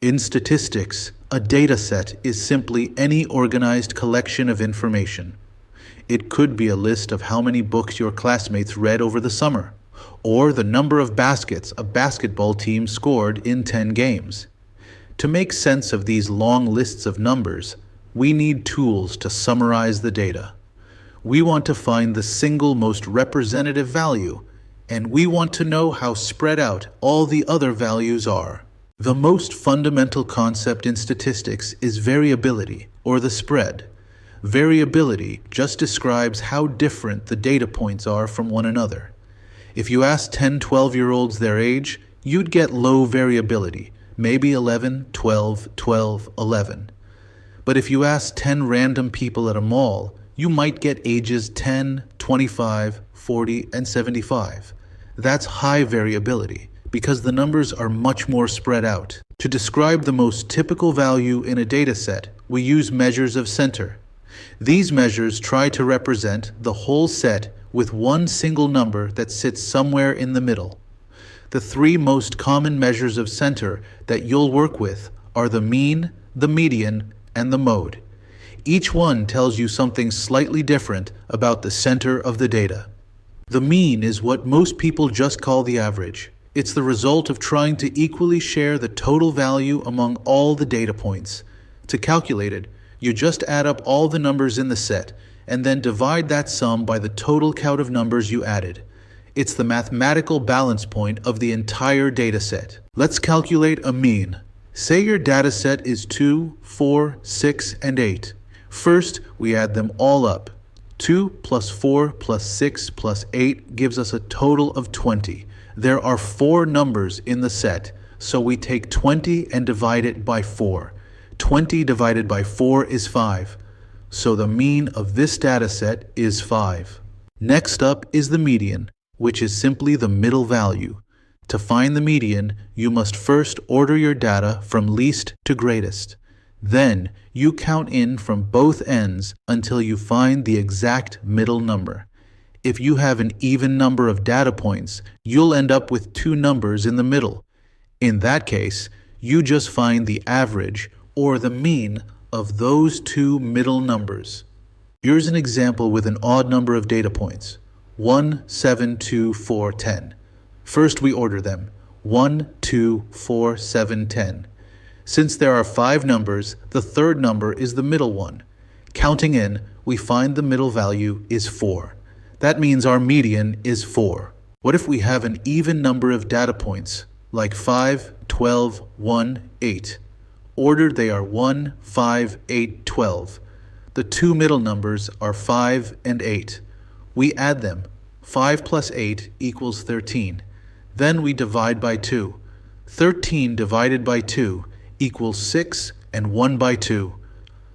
In statistics, a dataset is simply any organized collection of information. It could be a list of how many books your classmates read over the summer, or the number of baskets a basketball team scored in 10 games. To make sense of these long lists of numbers, we need tools to summarize the data. We want to find the single most representative value, and we want to know how spread out all the other values are. The most fundamental concept in statistics is variability, or the spread. Variability just describes how different the data points are from one another. If you ask 10, 12-year-olds their age, you'd get low variability, maybe 11, 12, 12, 11. But if you ask 10 random people at a mall, you might get ages 10, 25, 40, and 75. That's high variability, because the numbers are much more spread out. To describe the most typical value in a dataset, we use measures of center. These measures try to represent the whole set with one single number that sits somewhere in the middle. The three most common measures of center that you'll work with are the mean, the median, and the mode. Each one tells you something slightly different about the center of the data. The mean is what most people just call the average. It's the result of trying to equally share the total value among all the data points. To calculate it, you just add up all the numbers in the set and then divide that sum by the total count of numbers you added. It's the mathematical balance point of the entire data set. Let's calculate a mean. Say your data set is 2, 4, 6, and 8. First, we add them all up. 2 plus 4 plus 6 plus 8 gives us a total of 20. There are 4 numbers in the set, so we take 20 and divide it by 4. 20 divided by 4 is 5. So the mean of this data set is 5. Next up is the median, which is simply the middle value. To find the median, you must first order your data from least to greatest. Then, you count in from both ends until you find the exact middle number. If you have an even number of data points, you'll end up with 2 numbers in the middle. In that case, you just find the average, or the mean, of those 2 middle numbers. Here's an example with an odd number of data points. 1, 7, 2, 4, 10. First we order them. 1, 2, 4, 7, 10. Since there are 5 numbers, the third number is the middle one. Counting in, we find the middle value is 4. That means our median is 4. What if we have an even number of data points, like 5, 12, 1, 8? Ordered, they are 1, 5, 8, 12. The 2 middle numbers are 5 and 8. We add them. 5 plus 8 equals 13. Then we divide by 2. 13 divided by 2 equals 6 and 1 by 2.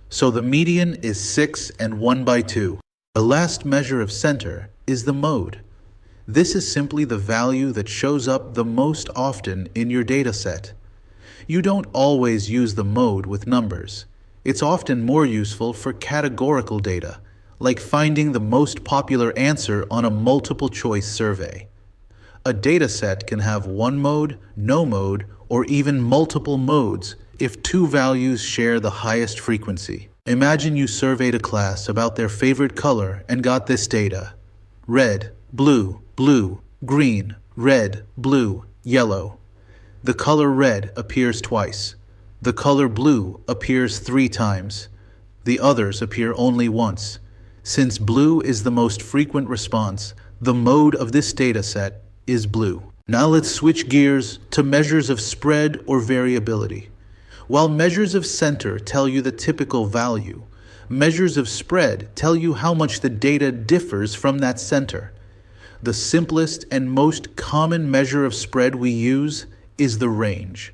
So the median is 6 and 1 by 2. The last measure of center is the mode. This is simply the value that shows up the most often in your data set. You don't always use the mode with numbers. It's often more useful for categorical data, like finding the most popular answer on a multiple choice survey. A data set can have one mode, no mode, or even multiple modes if 2 values share the highest frequency. Imagine you surveyed a class about their favorite color and got this data. Red, blue, blue, green, red, blue, yellow. The color red appears twice. The color blue appears 3 times. The others appear only once. Since blue is the most frequent response, the mode of this data set is blue. Now let's switch gears to measures of spread or variability. While measures of center tell you the typical value, measures of spread tell you how much the data differs from that center. The simplest and most common measure of spread we use is the range.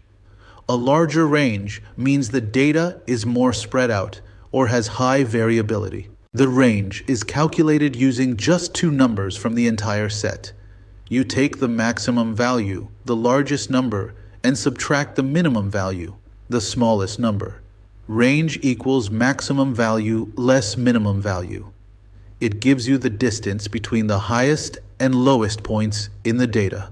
A larger range means the data is more spread out or has high variability. The range is calculated using just 2 numbers from the entire set. You take the maximum value, the largest number, and subtract the minimum value, the smallest number. Range equals maximum value less minimum value. It gives you the distance between the highest and lowest points in the data.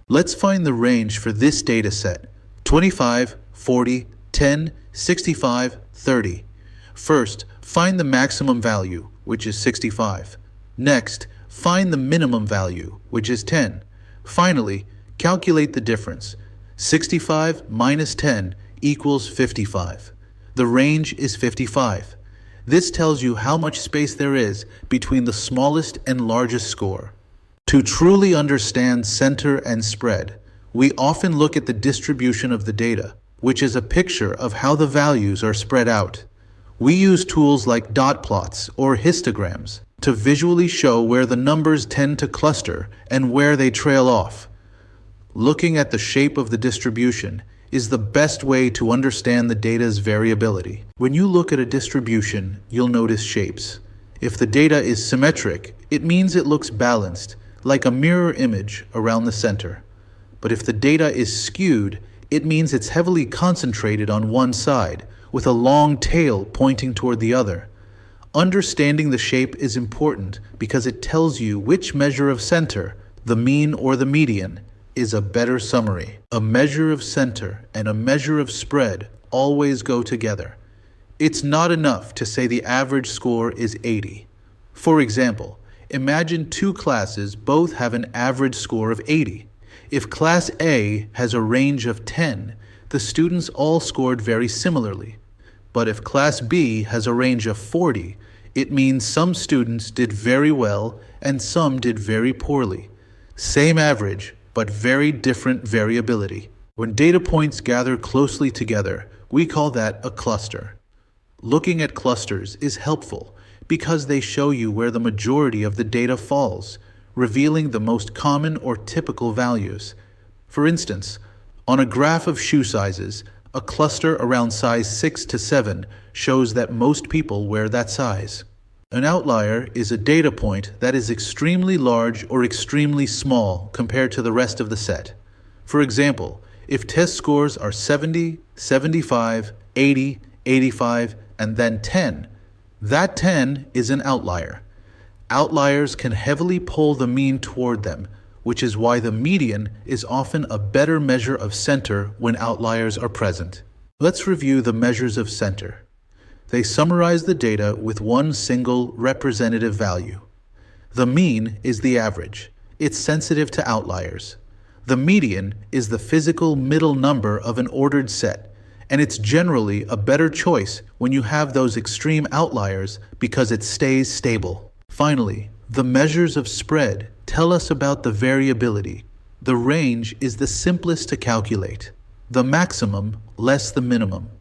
Let's find the range for this data set, 25 40, 10, 65, 30. First, find the maximum value, which is 65. Next, find the minimum value, which is 10. Finally, calculate the difference. 65 minus 10 equals 55. The range is 55. This tells you how much space there is between the smallest and largest score. To truly understand center and spread, we often look at the distribution of the data, which is a picture of how the values are spread out. We use tools like dot plots or histograms to visually show where the numbers tend to cluster and where they trail off. Looking at the shape of the distribution is the best way to understand the data's variability. When you look at a distribution, you'll notice shapes. If the data is symmetric, it means it looks balanced, like a mirror image around the center. But if the data is skewed, it means it's heavily concentrated on one side, with a long tail pointing toward the other. Understanding the shape is important because it tells you which measure of center, the mean or the median, is a better summary. A measure of center and a measure of spread always go together. It's not enough to say the average score is 80. For example, imagine two classes both have an average score of 80. If Class A has a range of 10, the students all scored very similarly. But if Class B has a range of 40, it means some students did very well and some did very poorly. Same average, but very different variability. When data points gather closely together, we call that a cluster. Looking at clusters is helpful because they show you where the majority of the data falls, revealing the most common or typical values. For instance, on a graph of shoe sizes, a cluster around size 6 to 7 shows that most people wear that size. An outlier is a data point that is extremely large or extremely small compared to the rest of the set. For example, if test scores are 70, 75, 80, 85, and then 10, that 10 is an outlier. Outliers can heavily pull the mean toward them, which is why the median is often a better measure of center when outliers are present. Let's review the measures of center. They summarize the data with one single representative value. The mean is the average. It's sensitive to outliers. The median is the physical middle number of an ordered set, and it's generally a better choice when you have those extreme outliers because it stays stable. Finally, the measures of spread tell us about the variability. The range is the simplest to calculate. The maximum less the minimum.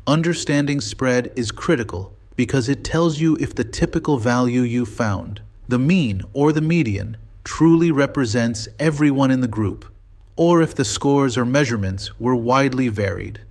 Understanding spread is critical because it tells you if the typical value you found, the mean or the median, truly represents everyone in the group, or if the scores or measurements were widely varied.